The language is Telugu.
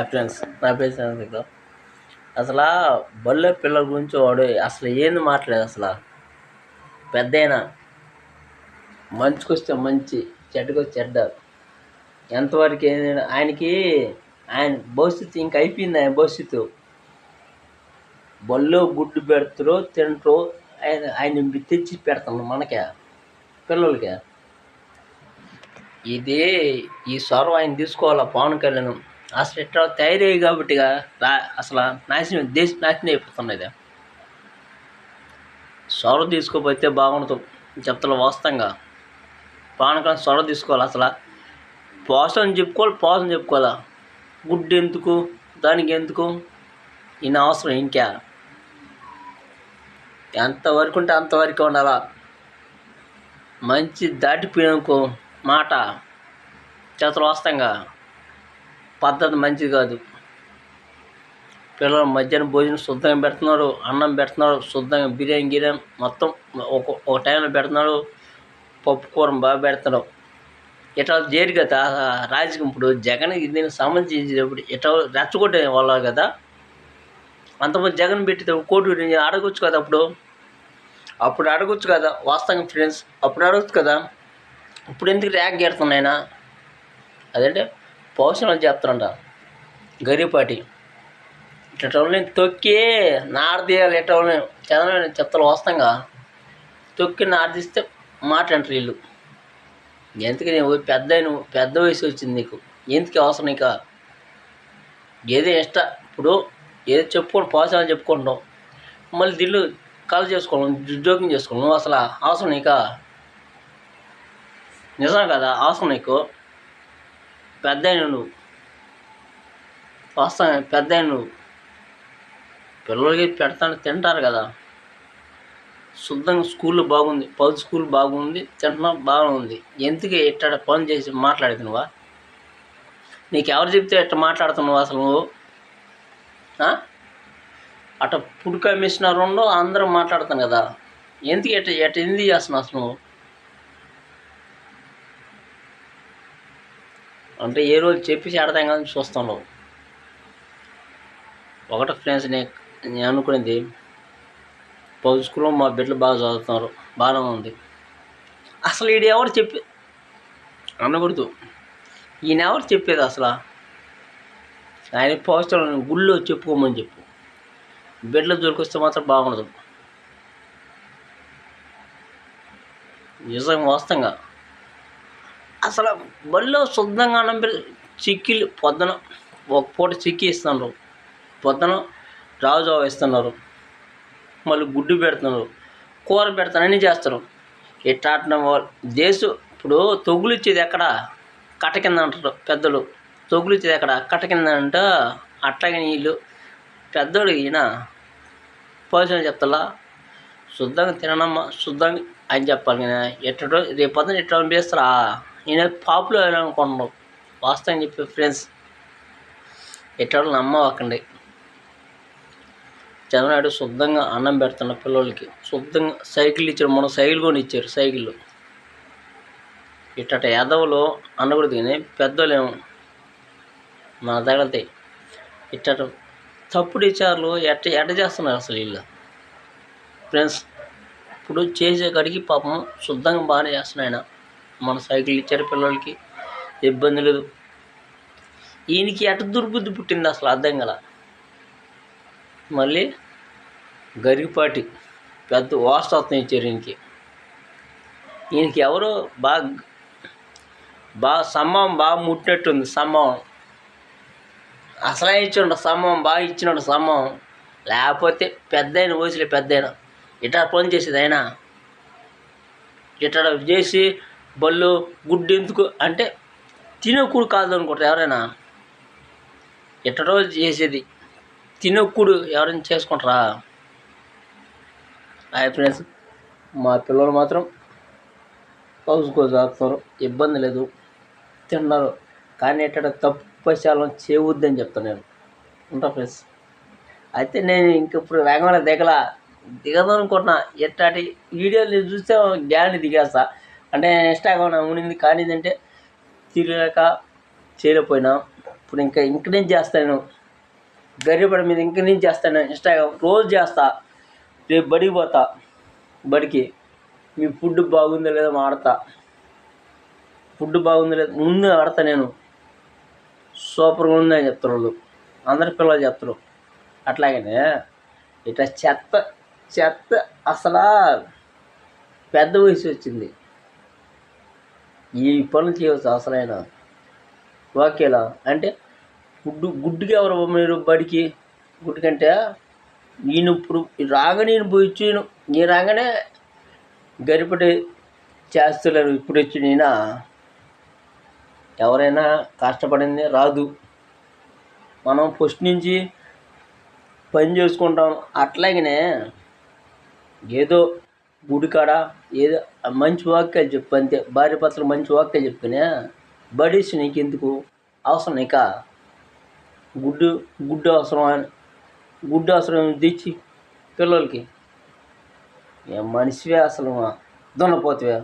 ఫ్రెండ్స్ నా పేరు సంగీత. అసలు బళ్ళో పిల్లల గురించి వాడు అసలు ఏంది మాట్లాడేది. అసలు పెద్దయినా మంచికి వస్తే మంచి, చెడ్డకి వస్తే చెడ్డ. ఎంతవరకు ఏంది ఆయనకి, ఆయన భవిష్యత్తు ఇంక అయిపోయింది. ఆయన భవిష్యత్తు బళ్ళో గుడ్డు పెడతారు, తింటారు. ఆయన తెచ్చి పెడతాను మనకే, పిల్లలకి. ఇది ఈ సొరవ ఆయన తీసుకోవాలా పవన్ కళ్యాణ్. అసలు ఇట్లా తయారయ్యి కాబట్టి అసలు నాశనం, దేశం నాశనం అయిపోతున్నది. సొరవ తీసుకోపోతే బాగుండదు చెప్తాను వాస్తవంగా. పవన్ కళ్యాణ్ సొరవ తీసుకోవాలి. అసలు పోసం చెప్పుకోవాలా. గుడ్డు ఎందుకు, దానికి ఎందుకు, ఈయన అవసరం ఇంకా. ఎంతవరకు ఉంటే అంతవరకు ఉండాలా. మంచి దాటిపోయినకో మాట చేతలు వాస్తవంగా పద్ధతి మంచిది కాదు. పిల్లలు మధ్యాహ్నం భోజనం శుద్ధంగా పెడుతున్నారు, అన్నం పెడుతున్నారు శుద్ధంగా, బిర్యానీ మొత్తం ఒక టైంలో పెడుతున్నారు. పప్పు కూర బాగా పెడుతున్నాడు. ఇట్లా చేరు కదా రాజకీయం. ఇప్పుడు జగన్ దీనికి సంబంధించినప్పుడు ఇట్లా రెచ్చగొట్టే వాళ్ళు కదా. అంతమంది జగన్ పెట్టి కోర్టు అడగొచ్చు కదా. అప్పుడు అడగొచ్చు కదా వాస్తవంగా ఫ్రెండ్స్. అప్పుడు అడగచ్చు కదా. ఇప్పుడు ఎందుకు ర్యాక్ గెడుతున్నాయినా? అదంటే పౌషణాలు చెప్తారంట గరిపాటి. ఇట్లని తొక్కి నారదీయాలి. ఇట్లని చదవని చెప్తారు వాస్తవంగా. తొక్కి నారదీస్తే మాట్లాడంటారు వీళ్ళు. ఎందుకు పెద్ద వయసు వచ్చింది నీకు, ఎందుకు అవసరం నీకు? ఏదో ఇప్పుడు ఏదో చెప్పుకోండి, పౌషణాలు చెప్పుకుంటాం, మళ్ళీ దీళ్ళు కాల్ చేసుకోవడం, జోక్యం చేసుకోవడం. నువ్వు అసలు అవసరం నీక? నిజం కదా అవసరం నీకు? పెద్ద నువ్వు వాస్తవం, పెద్ద నువ్వు. పిల్లలకి పెడతాను తింటారు కదా శుద్ధంగా. స్కూల్లో బాగుంది, పౌరు స్కూల్ బాగుంది, తింటున్నా బాగుంది. ఎందుకు ఇట్ట పని చేసి మాట్లాడేది నువ్వా? నీకు ఎవరు చెప్తే ఎట్లా మాట్లాడుతున్నావు అసలు నువ్వు? అట్ట ఫుడ్ కమిషనర్ ఉండో అందరూ మాట్లాడుతాను కదా. ఎందుకు ఎందుకు చేస్తున్నావు అసలు నువ్వు? అంటే ఏ రోజు చెప్పి అర్థం కాదని చూస్తున్నావు. ఒకటి ఫ్రెండ్స్, నేను అనుకునేది పౌరు స్కూల్లో మా బిడ్డలు బాగా చదువుతున్నారు, బాగానే ఉంది. అసలు ఈడు ఎవరు చెప్పి అనకూడదు. ఈయన ఎవరు చెప్పేది అసలు? ఆయన పోస్టర్ గుళ్ళో చెప్పుకోమని చెప్పు. బిడ్డలు దొరికొస్తే మాత్రం బాగుండదు. నిజం వాస్తవంగా. అసలు బళ్ళో శుద్ధంగా అన్నం చిక్కీలు పొద్దున ఒక పూట చిక్కీ ఇస్తున్నారు, పొద్దున రాజావ ఇస్తున్నారు, మళ్ళీ గుడ్డు పెడుతున్నారు, కూర పెడతానని చేస్తారు. ఇట్లా వాళ్ళు దేశం. ఇప్పుడు తొగులు ఇచ్చేది ఎక్కడ? కట్ట కింద అంటారు పెద్దలు. తొగులు ఇచ్చేది ఎక్కడ? కట్ట కింద అంట. అట్లాగే నీళ్ళు పెద్దోడు ఈయన పోషణ చెప్తా శుద్ధంగా తినమ్మా, శుద్ధంగా అని చెప్పాలి. ఎట్టడో రేపు పొద్దున ఎట్లా అనిపిస్తారా? నేను పాపులర్ అనుకుంటున్నావు వాస్తవం చెప్పి ఫ్రెండ్స్. ఎట్లా నమ్మకండి. చంద్రనాయుడు శుద్ధంగా అన్నం పెడుతున్న పిల్లలకి, శుద్ధంగా సైకిల్ ఇచ్చారు. మనం సైకిల్ కొని ఇచ్చారు. సైకిళ్ళు ఇట్ట యాదవులు అనకూడదు కానీ పెద్దోళ్ళేమో మన తగలతాయి. ఇట్ట తప్పుడు విచారాలు ఎట్ట చేస్తున్నారు అసలు వీళ్ళు ఫ్రెండ్స్. ఇప్పుడు చేసే కాడికి పాపం శుద్ధంగా బాగానే చేస్తున్నాయన. మన సైకిల్ ఇచ్చారు పిల్లలకి, ఇబ్బంది లేదు. ఈయనకి ఎట్ట దుర్బుద్ధి పుట్టింది అసలు అర్థం గల. మళ్ళీ గరిపాటి పెద్ద వాస్తవం ఇచ్చారు ఈయనకి. ఎవరో బాగా సమ్మం బాగా ముట్టినట్టుంది. సమ్మం అసలే ఇచ్చిండు, సమ్మం బాగా ఇచ్చినాడు. సమ్మం లేకపోతే పెద్దయిన వయసులో పెద్దయినా ఇట్లా పని చేసేది. అయినా ఇట్లా చేసి బళ్ళు గుడ్డు ఎందుకు అంటే తినకూడు కాదు అనుకుంటారు ఎవరైనా. ఇట్ట రోజు చేసేది తినకూడు ఎవరైనా చేసుకుంటారా? హాయ్ ఫ్రెండ్స్, మా పిల్లలు మాత్రం చదువుతారు, ఇబ్బంది లేదు, తిన్నారు. కానీ ఎట్ట తప్పశాలం చేయవద్దని చెప్తాను నేను. ఉంటా ఫ్రెండ్స్. అయితే నేను ఇప్పుడు వేగంగా దిగదు అనుకుంటున్నా. ఎట్లాంటి వీడియోలు చూస్తే గ్యారంటీ దిగేస్తా. అంటే ఇన్స్టాగ్రామ్ ఉండింది, కానీ అంటే తిరగక చేయలేకపోయినా ఇప్పుడు ఇంక నుంచి చేస్తాను, గరిబడి మీద ఇంక నుంచి చేస్తాను. ఇన్స్టాగ్రామ్ రోజు చేస్తా. రేపు బడికి పోతా, బడికి మీ ఫుడ్ బాగుందో లేదో ఆడతా. ఫుడ్ బాగుందో లేదో ముందు ఆడతా. నేను సూపర్గా ఉందని చెప్తారు వాళ్ళు, అందరి పిల్లలు చెప్తారు. అట్లాగనే ఇట్లా చెత్త చెత్త అసలు పెద్ద వయసు వచ్చింది, ఈ పనులు చేయవచ్చు అసలైన వాక్యాల అంటే గుడ్డుకి ఎవరు మీరు బడికి గుడ్డు కంటే నేను ఇప్పుడు రాగానే నేను పోయి నేను రాగానే గరిపటి చేస్తున్నారు. ఇప్పుడు వచ్చి నేనా ఎవరైనా కష్టపడింది రాదు, మనం ఫస్ట్ నుంచి పని చేసుకుంటాం. అట్లాగనే ఏదో గుడికాడ ఏదో మంచి వాక్యాలు చెప్పు అంతే. భార్య భర్తలు మంచి వాక్యాలు చెప్పుకునే బడీస్ నీకు ఎందుకు అవసరం, ఇక గుడ్డు అవసరం తెచ్చి పిల్లలకి. ఏం మనిషివే అసలు, దున్నపోతువే.